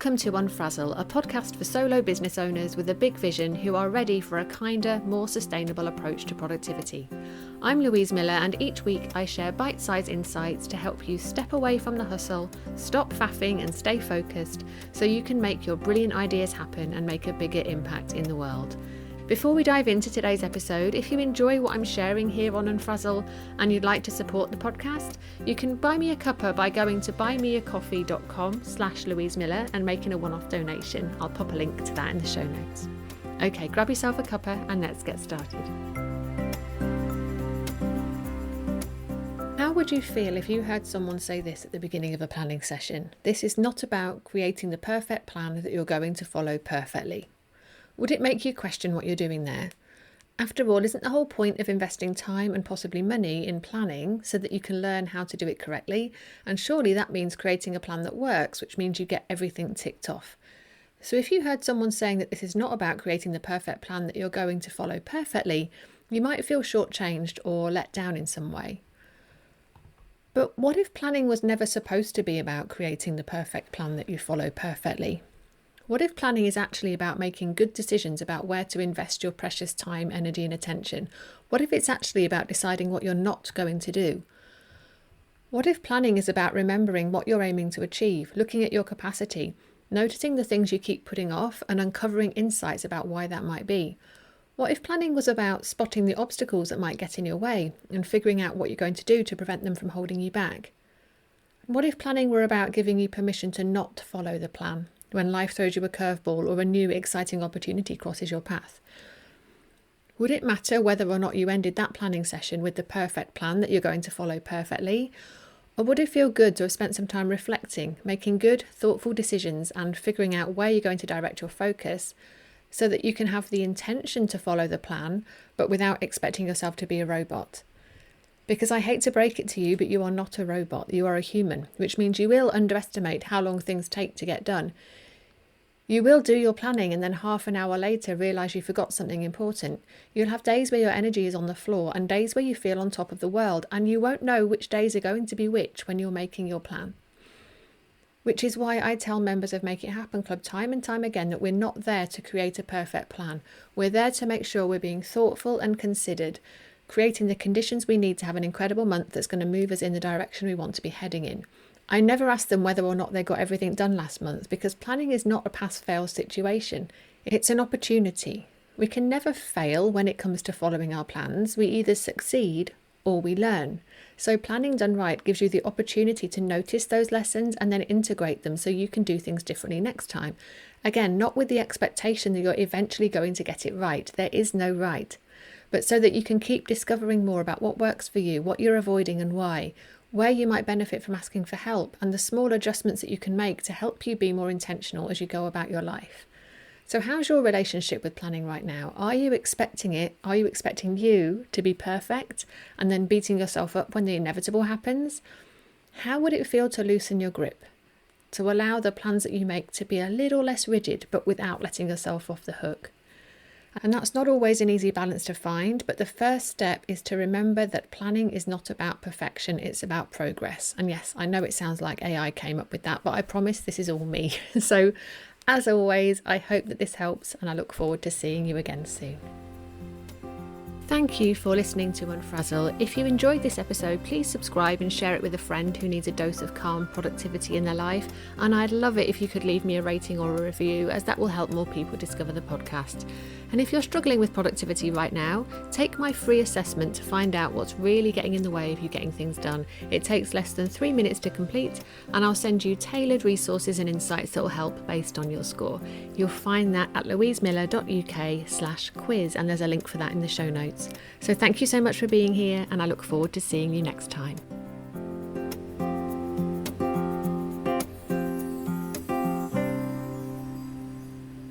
Welcome to Unfrazzle, a podcast for solo business owners with a big vision who are ready for a kinder, more sustainable approach to productivity. I'm Louise Miller, and each week I share bite-sized insights to help you step away from the hustle, stop faffing and stay focused so you can make your brilliant ideas happen and make a bigger impact in the world. Before we dive into today's episode, if you enjoy what I'm sharing here on Unfrazzle and you'd like to support the podcast, you can buy me a cuppa by going to buymeacoffee.com/Louise Miller and making a one-off donation. I'll pop a link to that in the show notes. Okay, grab yourself a cuppa and let's get started. How would you feel if you heard someone say this at the beginning of a planning session? This is not about creating the perfect plan that you're going to follow perfectly. Would it make you question what you're doing there? After all, isn't the whole point of investing time and possibly money in planning so that you can learn how to do it correctly? And surely that means creating a plan that works, which means you get everything ticked off. So if you heard someone saying that this is not about creating the perfect plan that you're going to follow perfectly, you might feel shortchanged or let down in some way. But what if planning was never supposed to be about creating the perfect plan that you follow perfectly? What if planning is actually about making good decisions about where to invest your precious time, energy and attention? What if it's actually about deciding what you're not going to do? What if planning is about remembering what you're aiming to achieve, looking at your capacity, noticing the things you keep putting off and uncovering insights about why that might be? What if planning was about spotting the obstacles that might get in your way and figuring out what you're going to do to prevent them from holding you back? What if planning were about giving you permission to not follow the plan when life throws you a curveball or a new exciting opportunity crosses your path? Would it matter whether or not you ended that planning session with the perfect plan that you're going to follow perfectly? Or would it feel good to have spent some time reflecting, making good, thoughtful decisions and figuring out where you're going to direct your focus so that you can have the intention to follow the plan, but without expecting yourself to be a robot? Because I hate to break it to you, but you are not a robot. You are a human, which means you will underestimate how long things take to get done. You will do your planning and then half an hour later realise you forgot something important. You'll have days where your energy is on the floor and days where you feel on top of the world, and you won't know which days are going to be which when you're making your plan. Which is why I tell members of Make It Happen Club time and time again that we're not there to create a perfect plan. We're there to make sure we're being thoughtful and considered, creating the conditions we need to have an incredible month that's going to move us in the direction we want to be heading in. I never ask them whether or not they got everything done last month, because planning is not a pass-fail situation. It's an opportunity. We can never fail when it comes to following our plans. We either succeed or we learn. So planning done right gives you the opportunity to notice those lessons and then integrate them so you can do things differently next time. Again, not with the expectation that you're eventually going to get it right. There is no right. But so that you can keep discovering more about what works for you, what you're avoiding and why, where you might benefit from asking for help, and the small adjustments that you can make to help you be more intentional as you go about your life. So how's your relationship with planning right now? Are you expecting it? Are you expecting you to be perfect and then beating yourself up when the inevitable happens? How would it feel to loosen your grip, to allow the plans that you make to be a little less rigid, but without letting yourself off the hook? And that's not always an easy balance to find, but the first step is to remember that planning is not about perfection, it's about progress. And yes, I know it sounds like AI came up with that, but I promise this is all me. So as always, I hope that this helps, and I look forward to seeing you again soon. Thank you for listening to Unfrazzle. If you enjoyed this episode, please subscribe and share it with a friend who needs a dose of calm productivity in their life. And I'd love it if you could leave me a rating or a review, as that will help more people discover the podcast. And if you're struggling with productivity right now, take my free assessment to find out what's really getting in the way of you getting things done. It takes less than 3 minutes to complete, and I'll send you tailored resources and insights that will help based on your score. You'll find that at louisemiller.uk/quiz, and there's a link for that in the show notes. So thank you so much for being here, and I look forward to seeing you next time.